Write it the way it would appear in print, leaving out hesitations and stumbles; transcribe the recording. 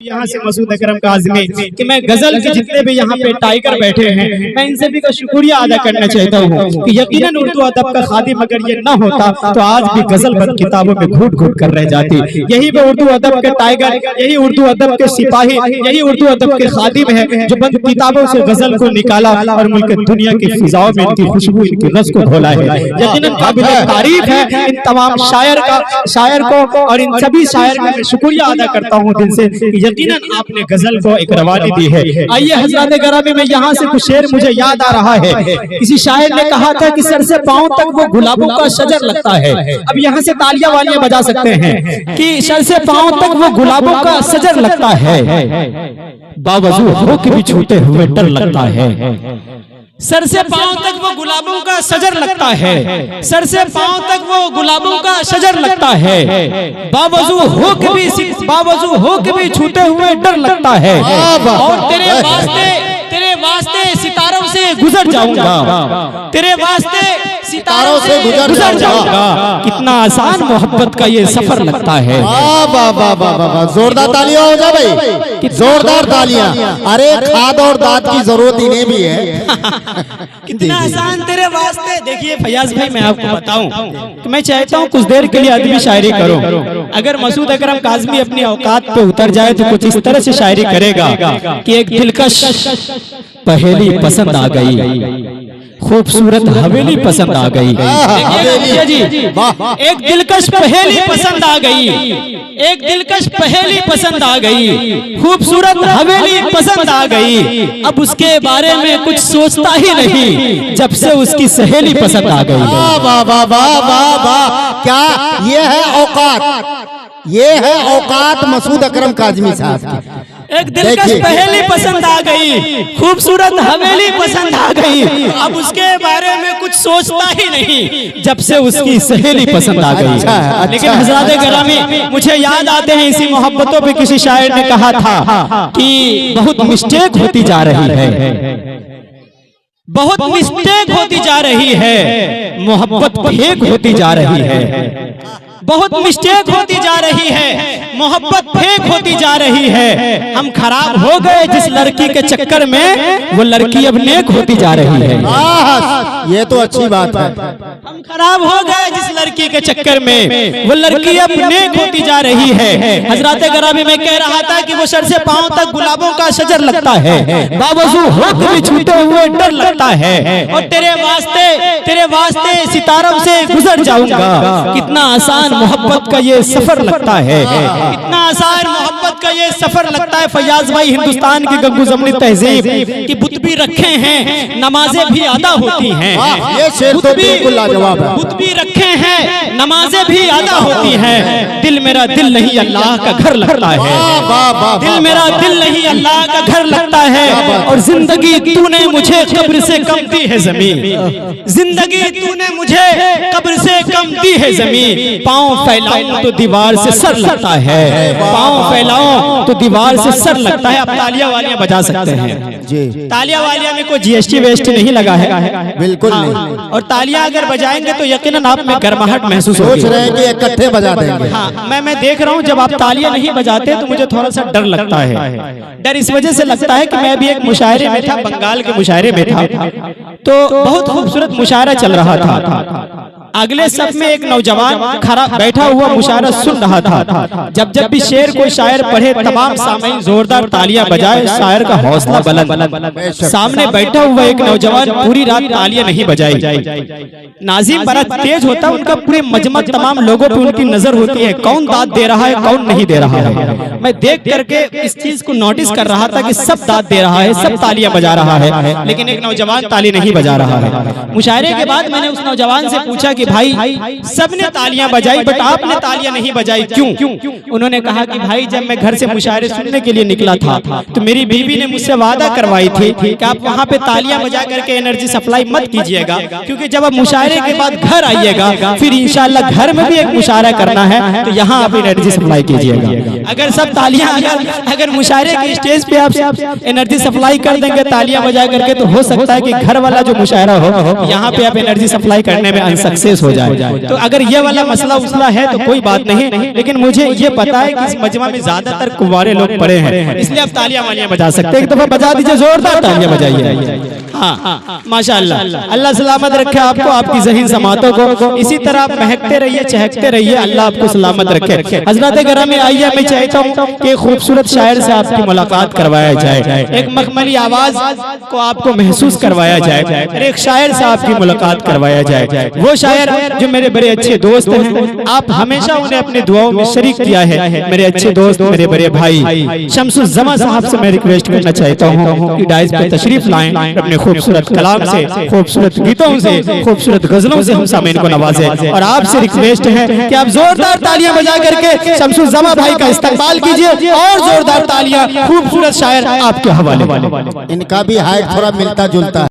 यहाँ से मसूद अकरम काज़मी कि मैं गजल के जितने भी यहाँ पे टाइगर बैठे हैं मैं इन सभी का शुक्रिया अदा करना चाहता हूँ कि यकीनन उर्दू अदब का खादिम अगर ये न होता तो आज भी गजल बंद किताबों में घुट घुट कर रह जाती। यही वो उर्दू अदब के टाइगर, यही उर्दू अदब के सिपाही, यही उर्दू अदब के खादिम है जो बंद किताबों से गजल को निकाला और मुल्क दुनिया की फिजाओं में इनकी खुशबू, इनकी रस को घोला है। यकीनन काबिल तारीफ है इन तमाम शायर को और इन सभी शायर का मैं शुक्रिया अदा करता हूँ दिल से। यकीनन आपने गजल को एक रवानी दी है। आइए हज़रात गिरामी में यहाँ से कुछ शेर मुझे याद आ रहा है। किसी शायर ने कहा था कि सर से पांव तक वो गुलाबों का शजर लगता है। अब यहाँ से तालियां वालियां बजा सकते हैं कि सर से पांव तक वो गुलाबों का शजर लगता है, बावजूद हो के भी छूते हुए डर लगता है। सर से पांव तक वो गुलाबों का शजर लगता है, सर से पांव तक वो गुलाबों का शजर लगता है, बावजूद हो के भी छूते हुए डर लगता है। और तेरे वास्ते सितारों से गुजर जाऊंगा, तेरे वास्ते सितारों से गुजर जाऊंगा। कितना आसान मोहब्बत का ये सफर लगता है। जोरदार तालियां हो जा भाई, जोरदार तालियां। अरे खाद और दाद की जरूरत इन्हें भी है। कितना आसान तेरे वास्ते। देखिए फयाज भाई, मैं आपको बताऊं कि मैं चाहता हूं कुछ देर के लिए अदबी शायरी करूं। अगर मसूद अकरम काज़मी अपनी औकात पे उतर जाए तो कुछ इस तरह से शायरी करेगा कि एक दिलकश पहेली पसंद आ गई, खूबसूरत हवेली पसंद आ गई। जी, एक दिलकश पहेली पसंद आ गई, एक दिलकश पहेली पसंद आ गई, खूबसूरत हवेली पसंद आ गई। अब उसके बारे में कुछ सोचता ही नहीं जब से उसकी सहेली पसंद आ गई। वाह वाह वाह वाह वाह, क्या ये है औकात, ये है औकात मसूद अकरम काज़मी साहब की। एक दिलकश पहेली पसंद आ गई, खूबसूरत हवेली पसंद आ गई। अब उसके बारे में कुछ सोचता ही नहीं जब से उसकी सहेली पसंद आ गई। लेकिन हज़रात गिरामी, मुझे याद आते हैं इसी मोहब्बतों पे किसी शायर ने कहा था कि बहुत मिस्टेक होती जा रही है, बहुत मिस्टेक होती जा रही है, मोहब्बत फेक होती जा रही है, बहुत मिस्टेक होती जा रही है, मोहब्बत फेक होती जा रही है। हम खराब हो गए जिस लड़की के चक्कर में, वो लड़की अब नेक होती जा रही है। ये तो अच्छी बात है। हम खराब हो गए जिस लड़की के चक्कर में, वो लड़की अब नेक होती जा रही है। हज़रात गिरामी में कह रहा था कि वो सर से पांव तक गुलाबों का शजर लगता है, बावजूद हो के भी छूते हुए डर लगता है। और तेरे वास्ते सितारों से गुजर जाऊंगा। कितना आसान मोहब्बत का ये सफर लगता है, कितना आसान मोहब्बत का ये सफर लगता है। फयाज भाई, हिंदुस्तान की गंगू जमनी तहजीब की बुत भी रखे हैं, नमाजें भी अदा होती हैं। ये शेर तो बिल्कुल लाजवाब है। बुत भी रखे हैं, नमाजें भी अदा होती हैं। दिल मेरा दिल नहीं अल्लाह का घर लगता है, दिल मेरा दिल नहीं अल्लाह का घर लगता है। और जिंदगी तूने मुझे कब्र से कम दी है ज़मीन, जिंदगी तूने मुझे कब्र से कम दी है ज़मीन। पाँव फैलाऊं तो दीवार से सर लगता है, पाँव फैलाऊं तो दीवार से सर लगता है। आप तालियां वालियां बजा सकते हैं जी। तालियां वालियां में कोई जीएसटी वेएसटी नहीं लगा है, बिल्कुल नहीं। और तालियां अगर बजाएंगे तो यकीनन आप में गर्माहट महसूस होगी। सोच रहे हैं कि इकट्ठे बजा देंगे। हाँ, मैं देख रहा हूँ जब आप तालियां नहीं बजाते तो मुझे थोड़ा सा डर लगता है। डर इस वजह से लगता है कि मैं अभी एक मुशायरे में था, बंगाल के मुशायरे में था, तो बहुत खूबसूरत मुशायरा चल रहा था। अगले सफ में एक नौजवान खड़ा बैठा हुआ मुशायरा सुन रहा था। जब भी शेर कोई शायर पढ़े तमाम सामईन जोरदार तालियां बजाए, शायर का हौसला बुलंद। सामने बैठा हुआ एक नौजवान पूरी रात तालियां नहीं बजाई। नाज़िम बड़ा तेज होता है, उनका पूरे मजमत तमाम लोगों पे उनकी नजर होती है, कौन दाद दे रहा है कौन नहीं दे रहा है। मैं देख करके इस चीज को नोटिस कर रहा था कि सब दाद दे रहा है, सब तालियां बजा रहा है, लेकिन एक नौजवान ताली नहीं बजा रहा है। मुशायरे के बाद मैंने उस नौजवान से पूछा कि भाई सबने तालियां बजाई बट आपने तालियां नहीं बजाई, क्यों? उन्होंने कहा कि भाई जब मैं घर से मुशायरे सुनने के लिए निकला था तो मेरी बीवी ने मुझसे वादा करवाई थी कि आप वहां पे तालियां बजा करके एनर्जी सप्लाई मत कीजिएगा, क्योंकि जब आप मुशायरे के बाद घर आइएगा फिर इंशाल्लाह घर में भी एक मुशायरा करना है तो यहाँ आप एनर्जी सप्लाई कीजिएगा। अगर सब तालियां अगर मुशायरे के स्टेज पे आप एनर्जी सप्लाई कर देंगे तालियां बजा करके, तो हो सकता है कि घर वाला जो मुशायरा हो यहाँ पे आप एनर्जी सप्लाई करने में अनसक्सेस सक्सेस हो जाए। तो अगर ये वाला मसला उसला है तो कोई बात नहीं, लेकिन मुझे ये पता है कि इस मजमा में ज्यादातर कुंवारे लोग पड़े हैं, इसलिए आप तालियां वालियां बजा सकते हैं। एक दफा बजा दीजिए, जोरदार तालियां बजाइए। हाँ माशाअल्लाह, अल्लाह सलामत रखे आपको, आपकी ज़हीन समातों को। इसी तरह आप महकते रहिए, चहकते रहिए, अल्लाह आपको सलामत रखे। हजरत ग्रामी आइए, मैं चाहता हूँ कि खूबसूरत शायर से आपकी मुलाकात करवाया जाए, एक मखमली आवाज को आपको महसूस करवाया जाए, और एक शायर से आपकी मुलाकात करवाया जाए। वो शायर जो मेरे बड़े अच्छे दोस्त हैं, आप हमेशा उन्हें अपनी दुआओं में शरीक किया है। मेरे अच्छे दोस्त, मेरे बड़े भाई शम्सुज़्ज़मा साहब से मैं रिक्वेस्ट करना चाहता हूँ कि डाइस पे तशरीफ लाएं, अपने खूबसूरत कलाम से, खूबसूरत गीतों से, खूबसूरत गजलों से हम सामीन को नवाजें। और आपसे रिक्वेस्ट है कि आप जोरदार तालियां बजा करके शम्सुज़्ज़मा भाई का इस्तकबाल कीजिए, और जोरदार तालियां खूबसूरत शायर आपके हवाले। इनका भी हाइट थोड़ा मिलता जुलता है।